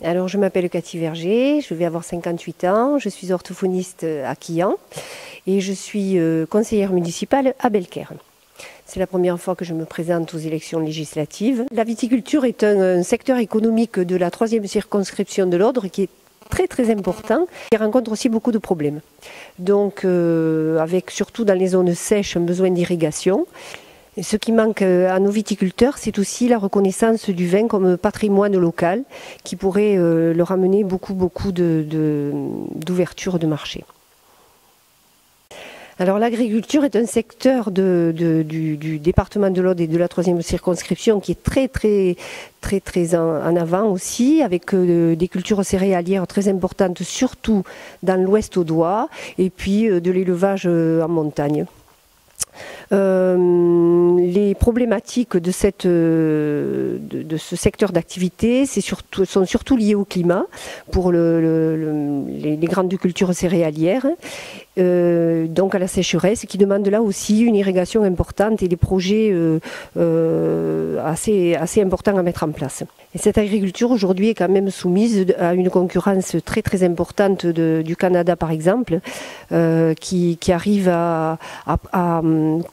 Alors, je m'appelle Cathy Verger, je vais avoir 58 ans, je suis orthophoniste à Quillan et je suis conseillère municipale à Belcaire. C'est la première fois que je me présente aux élections législatives. La viticulture est un secteur économique de la 3e circonscription de l'Ordre qui est très important et rencontre aussi beaucoup de problèmes. Donc, avec surtout dans les zones sèches un besoin d'irrigation. Et ce qui manque à nos viticulteurs, c'est aussi la reconnaissance du vin comme patrimoine local qui pourrait leur amener beaucoup d'ouverture de marché. Alors l'agriculture est un secteur du département de l'Aude et de la 3e circonscription qui est très en avant aussi, avec des cultures céréalières très importantes, surtout dans l'ouest audois, et puis de l'élevage en montagne. Les problématiques de ce secteur d'activité sont surtout liées au climat pour les grandes cultures céréalières, donc à la sécheresse qui demande là aussi une irrigation importante et des projets assez importants à mettre en place. Et cette agriculture aujourd'hui est quand même soumise à une concurrence très importante du Canada par exemple, qui arrive à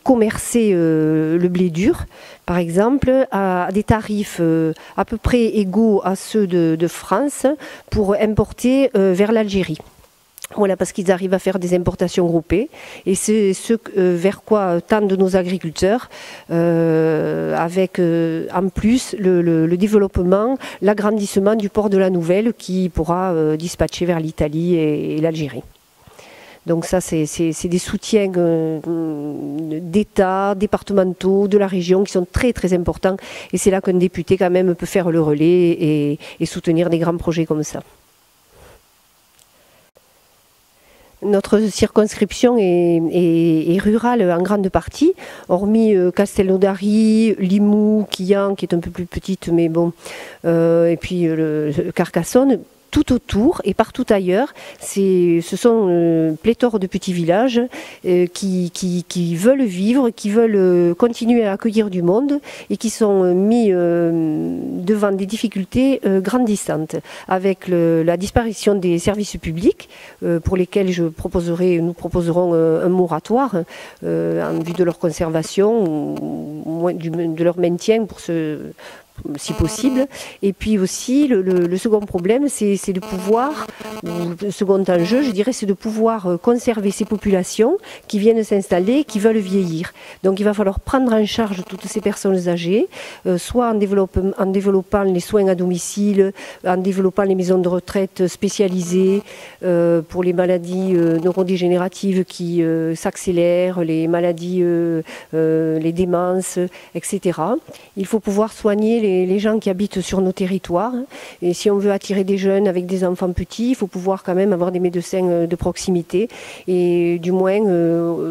commercer le blé dur, par exemple, à des tarifs à peu près égaux à ceux de France pour importer vers l'Algérie. Voilà, parce qu'ils arrivent à faire des importations groupées et c'est ce vers quoi tendent nos agriculteurs, avec en plus le développement, l'agrandissement du port de la Nouvelle qui pourra dispatcher vers l'Italie et l'Algérie. Donc ça, c'est des soutiens d'État, départementaux, de la région qui sont très importants. Et c'est là qu'un député quand même peut faire le relais et soutenir des grands projets comme ça. Notre circonscription est rurale en grande partie, hormis Castelnaudary, Limoux, Quillan, qui est un peu plus petite, mais bon, et puis Carcassonne. Tout autour et partout ailleurs, ce sont pléthore de petits villages qui veulent vivre, qui veulent continuer à accueillir du monde et qui sont mis devant des difficultés grandissantes avec la disparition des services publics pour lesquels nous proposerons un moratoire en vue de leur conservation ou de leur maintien si possible. Et puis aussi, le second problème, c'est de pouvoir, le second enjeu, je dirais, c'est de pouvoir conserver ces populations qui viennent s'installer, qui veulent vieillir. Donc il va falloir prendre en charge toutes ces personnes âgées, soit en développant les soins à domicile, en développant les maisons de retraite spécialisées pour les maladies neurodégénératives qui s'accélèrent, les maladies, les démences, etc. Il faut pouvoir soigner les gens qui habitent sur nos territoires. Et si on veut attirer des jeunes avec des enfants petits, il faut pouvoir quand même avoir des médecins de proximité et du moins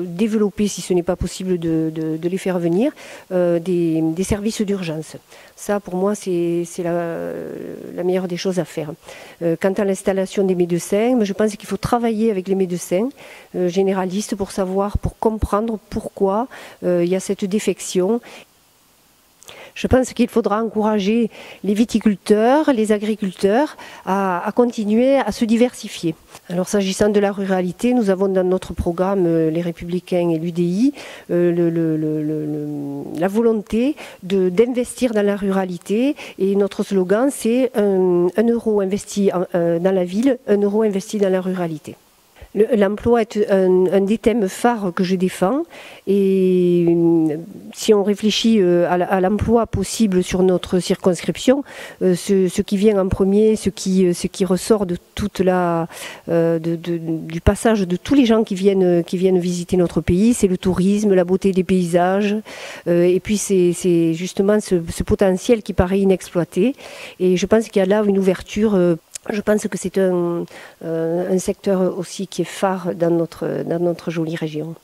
développer, si ce n'est pas possible de les faire venir, des services d'urgence. Ça, pour moi, c'est la meilleure des choses à faire. Quant à l'installation des médecins, je pense qu'il faut travailler avec les médecins généralistes pour comprendre pourquoi il y a cette défection. Je pense qu'il faudra encourager les viticulteurs, les agriculteurs à continuer à se diversifier. Alors s'agissant de la ruralité, nous avons dans notre programme, les Républicains et l'UDI, la volonté d'investir dans la ruralité. Et notre slogan, c'est un euro investi dans la ville, 1 euro investi dans la ruralité. L'emploi est un des thèmes phares que je défends et si on réfléchit à l'emploi possible sur notre circonscription, ce qui vient en premier, ce qui ressort de du passage de tous les gens qui viennent visiter notre pays, c'est le tourisme, la beauté des paysages et puis c'est justement ce potentiel qui paraît inexploité et je pense qu'il y a là une ouverture. Je pense que c'est un secteur aussi qui est phare dans notre jolie région.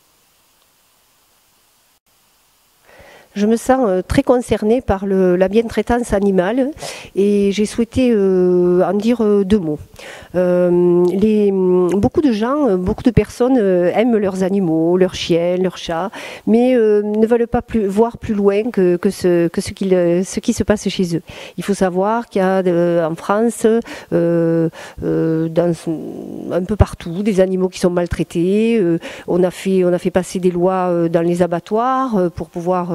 Je me sens très concernée par la bientraitance animale et j'ai souhaité en dire deux mots. Beaucoup de gens, beaucoup de personnes aiment leurs animaux, leurs chiens, leurs chats, mais ne veulent pas voir plus loin que ce qui se passe chez eux. Il faut savoir qu'il y a en France, un peu partout, des animaux qui sont maltraités. On a fait passer des lois dans les abattoirs pour pouvoir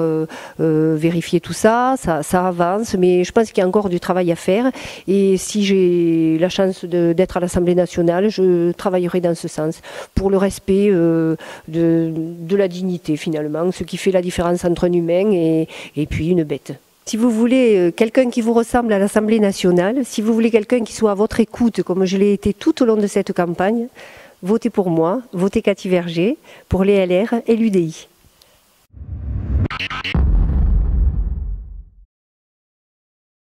vérifier tout ça. Ça avance, mais je pense qu'il y a encore du travail à faire. Et si j'ai la chance d'être à l'Assemblée nationale, je travaillerai dans ce sens, pour le respect de la dignité finalement, ce qui fait la différence entre un humain et puis une bête. Si vous voulez quelqu'un qui vous ressemble à l'Assemblée nationale, si vous voulez quelqu'un qui soit à votre écoute, comme je l'ai été tout au long de cette campagne, votez pour moi, votez Cathy Verger, pour les LR et l'UDI.